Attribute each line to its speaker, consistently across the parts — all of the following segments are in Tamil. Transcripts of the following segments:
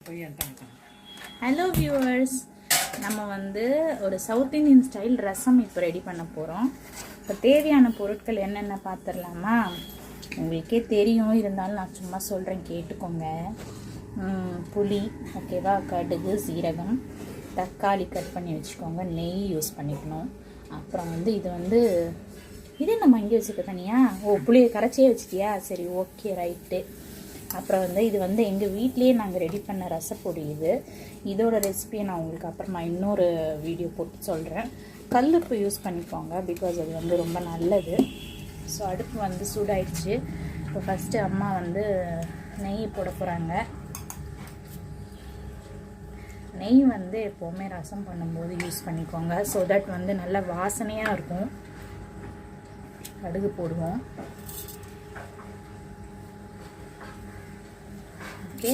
Speaker 1: ஹலோ வியூவர்ஸ், நம்ம வந்து ஒரு சவுத் இந்தியன் ஸ்டைல் ரசம் இப்போ ரெடி பண்ண போகிறோம். இப்போ தேவையான பொருட்கள் என்னென்ன பார்த்துடலாமா? உங்களுக்கே தெரியும், இருந்தாலும் நான் சும்மா சொல்கிறேன், கேட்டுக்கோங்க. புளி, ஓகேவா, கடுகு, சீரகம், தக்காளி கட் பண்ணி வச்சுக்கோங்க, நெய் யூஸ் பண்ணிக்கணும். அப்புறம் வந்து இது நம்ம இங்கே வச்சுக்க தனியாக. புளியை கரைச்சியே வச்சுட்டியா? சரி, ஓகே, ரைட்டு. அப்புறம் இது எங்கள் வீட்லேயே நாங்கள் ரெடி பண்ண ரசப்பொடி. இதோட ரெசிபியை நான் உங்களுக்கு அப்புறமா இன்னொரு வீடியோ போட்டு சொல்கிறேன். கல்லுப்பு யூஸ் பண்ணிக்கோங்க, பிகாஸ் அது ரொம்ப நல்லது. ஸோ அடுப்பு சூடாயிடுச்சு. இப்போ ஃபஸ்ட்டு அம்மா நெய் போட போகிறாங்க. நெய் எப்போவுமே ரசம் பண்ணும்போது யூஸ் பண்ணிக்கோங்க, ஸோ தட் நல்லா வாசனையாக இருக்கும். கடுகு போடுவோம். ஓகே,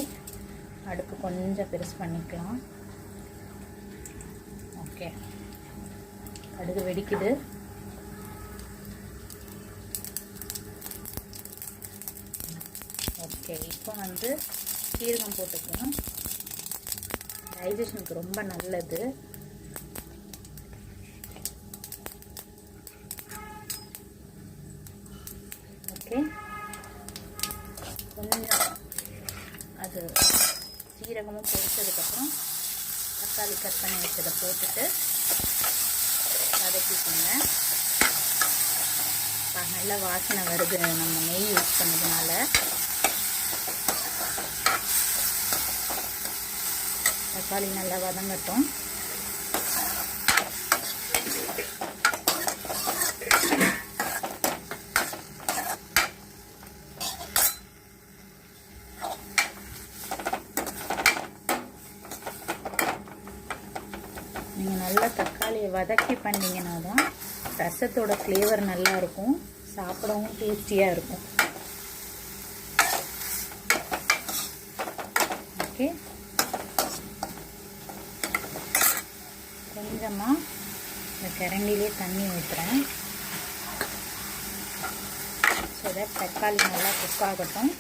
Speaker 1: அடுப்பு கொஞ்சம் பெருசு பண்ணிக்கலாம். ஓகே, கடுகு வெடிக்குது. ஓகே, இப்போ சீரகம் போட்டுக்கலாம். டைஜஷனுக்கு ரொம்ப நல்லது. ஓகே, கொஞ்சம் அது சீரகமும் பொரிச்சதுக்கப்புறம் தக்காளி கட் பண்ணி வச்சதை போட்டுட்டு வதக்கிக்கோங்க. நல்ல வாசனை வருது நம்ம நெய் யூஸ் பண்ணதுனால. தக்காளி நல்லா வதங்கட்டும். நீங்கள் நல்லா தக்காளியை வதக்கி பண்ணிங்கன்னா தான் ரசத்தோட ஃப்ளேவர் நல்லா இருக்கும், சாப்பிடவும் டேஸ்டியாக இருக்கும். ஓகே, கொஞ்சமாக இந்த கரண்டிலே தண்ணி ஊற்றுறேன். ஸோ தட் தக்காளி நல்லா குக் ஆகட்டும்.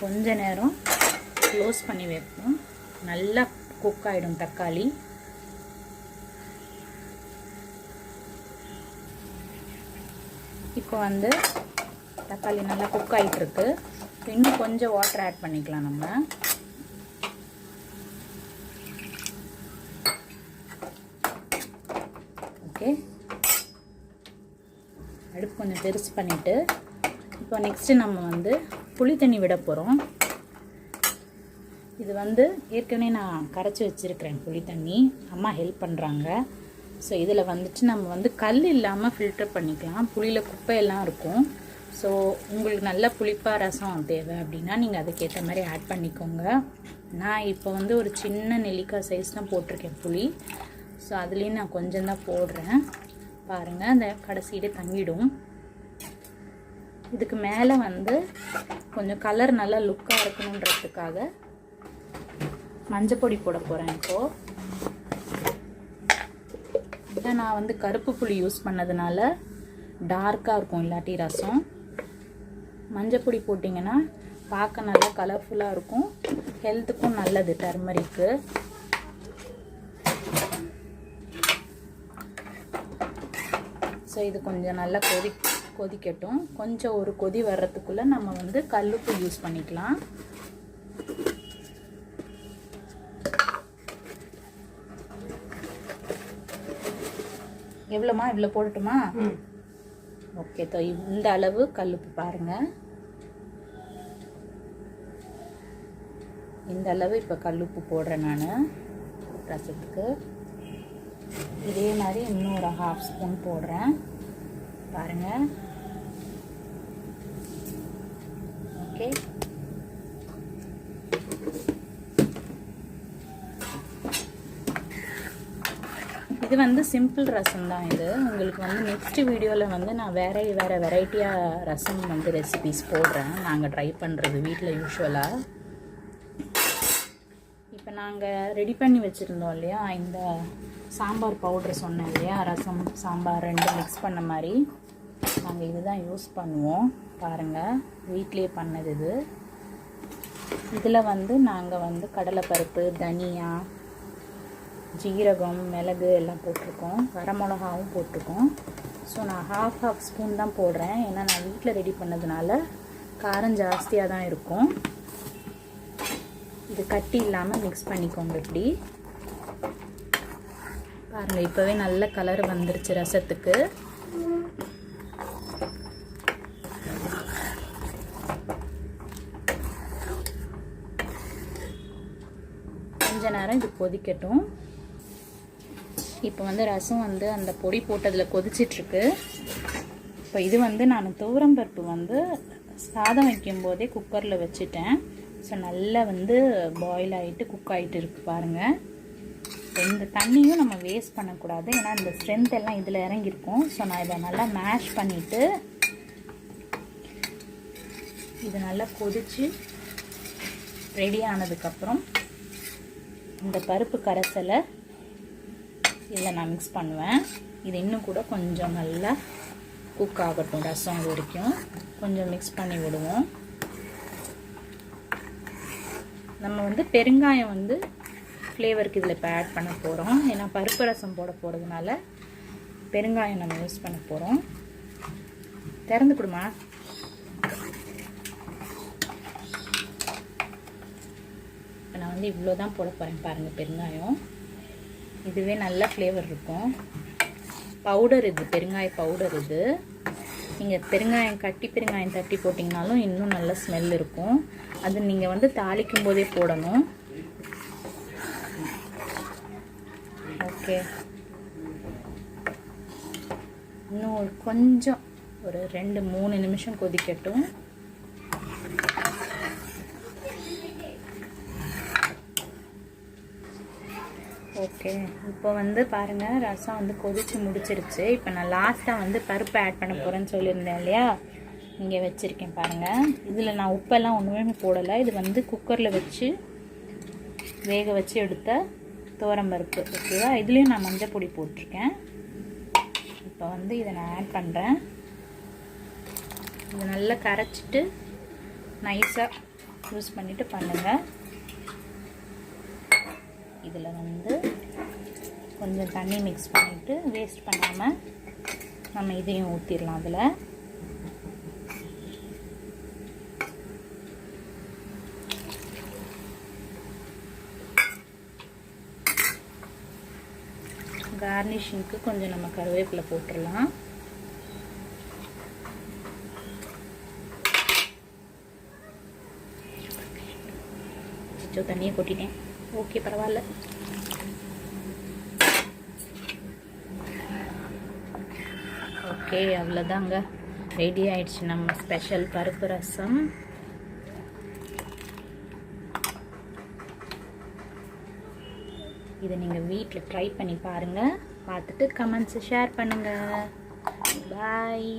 Speaker 1: கொஞ்ச நேரம் க்ளோஸ் பண்ணி வைப்போம். நல்லா குக் ஆகிடும் தக்காளி. இப்போ தக்காளி நல்லா குக் ஆகிட்டுருக்கு. இன்னும் கொஞ்சம் வாட்டர் ஆட் பண்ணிக்கலாம் நம்ம. ஓகே, அடுப்பு கொஞ்சம் பெருசு பண்ணிவிட்டு இப்போ நெக்ஸ்ட்டு நம்ம புளி தண்ணி விட போகிறோம். இது ஏற்கனவே நான் கரைச்சி வச்சுருக்கிறேன் புளி தண்ணி. அம்மா ஹெல்ப் பண்ணுறாங்க. ஸோ இதில் நம்ம கல் இல்லாமல் ஃபில்டர் பண்ணிக்கலாம். புளியில் குப்பையெல்லாம் இருக்கும். ஸோ உங்களுக்கு நல்ல புளிப்பாக ரசம் தேவை அப்படின்னா நீங்கள் அதுக்கேற்ற மாதிரி ஆட் பண்ணிக்கோங்க. நான் இப்போ ஒரு சின்ன நெல்லிக்காய் சைஸ் தான் போட்டிருக்கேன் புளி. ஸோ அதுலேயும் நான் கொஞ்சம் தான் போடுறேன். பாருங்கள், அந்த கடைசியிலே தங்கிடும். இதுக்கு மேலே கொஞ்சம் கலர் நல்லா லுக்காக இருக்கணுன்றதுக்காக மஞ்சள் பொடி போட போகிறேன். இப்போது இதை நான் கருப்பு புளி யூஸ் பண்ணதுனால டார்க்காக இருக்கும், இல்லாட்டி ரசம். மஞ்சள் பொடி போட்டிங்கன்னா பார்க்க நல்லா கலர்ஃபுல்லாக இருக்கும், ஹெல்த்துக்கும் நல்லது, டர்மரிக்கு. ஸோ இது கொஞ்சம் நல்லா கொதிக்கட்டும். கொஞ்சம் ஒரு கொதி வர்றதுக்குள்ளே நம்ம கல்லுப்பு யூஸ் பண்ணிக்கலாம். எவ்வளோமா? இவ்வளோ போடட்டுமா? ஓகே, இந்த அளவு கல்லுப்பு பாருங்கள். இந்த அளவு இப்போ கல்லுப்பு போடுறேன் நான் ரசத்துக்கு. இதே மாதிரி இன்னும் ஒரு 1/2 ஸ்பூன் போடுறேன். பாருங்கள். ஓகே, இது வந்து சிம்பிள் ரசம் தான். இது உங்களுக்கு வந்து நெக்ஸ்ட் வீடியோவில் வந்து நான் வேறு வெரைட்டியாக ரசம் வந்து ரெசிபிஸ் போடுறேன், நாங்கள் ட்ரை பண்ணுறது வீட்டில் யூஸ்வலாக. இப்போ நாங்கள் ரெடி பண்ணி வச்சுருந்தோம் இல்லையா, இந்த சாம்பார் பவுட்ரு சொன்னேன் இல்லையா, ரசம் சாம்பார் ரெண்டும் மிக்ஸ் பண்ண மாதிரி, நாங்கள் இதுதான் யூஸ் பண்ணுவோம். பாருங்கள், வீட்டிலே பண்ணது இது. இதில் வந்து நாங்கள் வந்து கடலைப்பருப்பு, தனியா, ஜீரகம், மிளகு எல்லாம் போட்டிருக்கோம், வரமிளகாவும் போட்டிருக்கோம். ஸோ நான் ஹாஃப் ஸ்பூன் தான் போடுறேன், ஏன்னா நான் வீட்டில் ரெடி பண்ணதுனால காரம் ஜாஸ்தியாக தான் இருக்கும். இது கட்டி இல்லாமல் மிக்ஸ் பண்ணிக்கோங்க. இப்படி பாருங்கள், இப்போவே நல்ல கலர் வந்துருச்சு ரசத்துக்கு. கொஞ்ச நேரம் இது கொதிக்கட்டும். இப்போ வந்து ரசம் வந்து அந்த பொடி போட்டதில் கொதிச்சிட்ருக்கு. இப்போ இது வந்து நான் துவரம்பருப்பு வந்து சாதம் வைக்கும்போதே குக்கரில் வச்சுட்டேன். ஸோ நல்லா வந்து பாயில் ஆகிட்டு குக் ஆகிட்டு இருக்குது பாருங்கள். இந்த தண்ணியும் நம்ம வேஸ்ட் பண்ணக்கூடாது, ஏன்னா இந்த ஸ்ட்ரென்த் எல்லாம் இதில் இறங்கியிருக்கும். ஸோ நான் இதை நல்லா மேஷ் பண்ணிவிட்டு இது நல்லா கொதித்து ரெடி ஆனதுக்கப்புறம் இந்த பருப்பு கரைசலை இதில் நான் மிக்ஸ் பண்ணுவேன். இது இன்னும் கூட கொஞ்சம் நல்லா குக் ஆகட்டும், ரசம் இது வரைக்கும் கொஞ்சம் மிக்ஸ் பண்ணி விடுவோம். நம்ம வந்து பெருங்காயம் வந்து ஃப்ளேவருக்கு இதில் இப்போ ஆட் பண்ண போகிறோம், ஏன்னா பருப்பு ரசம் போட போகிறதுனால பெருங்காயம் நம்ம யூஸ் பண்ண போகிறோம். திறந்து கொடுமா. இப்போ நான் வந்து இவ்வளோ தான் போட போகிறேன் பாருங்கள். பெருங்காயம் இதுவே நல்ல ஃப்ளேவர் இருக்கும். பவுடர் இது, பெருங்காய பவுடர் இது. நீங்கள் பெருங்காயம் கட்டி பெருங்காயம் தட்டி போட்டிங்கனாலும் இன்னும் நல்ல ஸ்மெல் இருக்கும். அது நீங்கள் வந்து தாளிக்கும் போதே போடணும். ஓகே, இன்னும் கொஞ்சம் ஒரு 2-3 நிமிஷம் கொதிக்கட்டும். ஓகே, இப்போ வந்து பாருங்கள், ரசம் வந்து கொதித்து முடிச்சிருச்சு. இப்போ நான் லாஸ்ட்டாக வந்து பருப்பு ஆட் பண்ண போகிறேன்னு சொல்லியிருந்தேன் இல்லையா, இங்கே வச்சுருக்கேன் பாருங்கள். இதில் நான் உப்பெல்லாம் ஒன்றுமே போடலை. இது வந்து குக்கரில் வச்சு வேக வச்சு எடுத்த துவரம்பருப்பு. ஓகேவா, இதுலேயும் நான் மஞ்சள் பொடி போட்டிருக்கேன். இப்போ வந்து இதை நான் ஆட் பண்ணுறேன். இதை நல்லா கரைச்சிட்டு நைஸாக யூஸ் பண்ணிவிட்டு பண்ணுங்கள். இதில் வந்து கொஞ்சம் தண்ணி மிக்ஸ் பண்ணிவிட்டு வேஸ்ட் பண்ணாமல் நம்ம இதையும் ஊற்றிடலாம். அதில் கார்னிஷிங்க்கு கொஞ்சம் நம்ம கருவேப்பிலை போட்டுடலாம். தண்ணியை கொட்டிட்டேன். ஓகே, பரவாயில்ல. ஓகே, அவ்வளோதாங்க, ரெடி ஆயிடுச்சு நம்ம ஸ்பெஷல் பருப்பு ரசம். இதை நீங்கள் வீட்டில் ட்ரை பண்ணி பாருங்கள். பார்த்துட்டு கமெண்ட்ஸை ஷேர் பண்ணுங்கள். பாய்.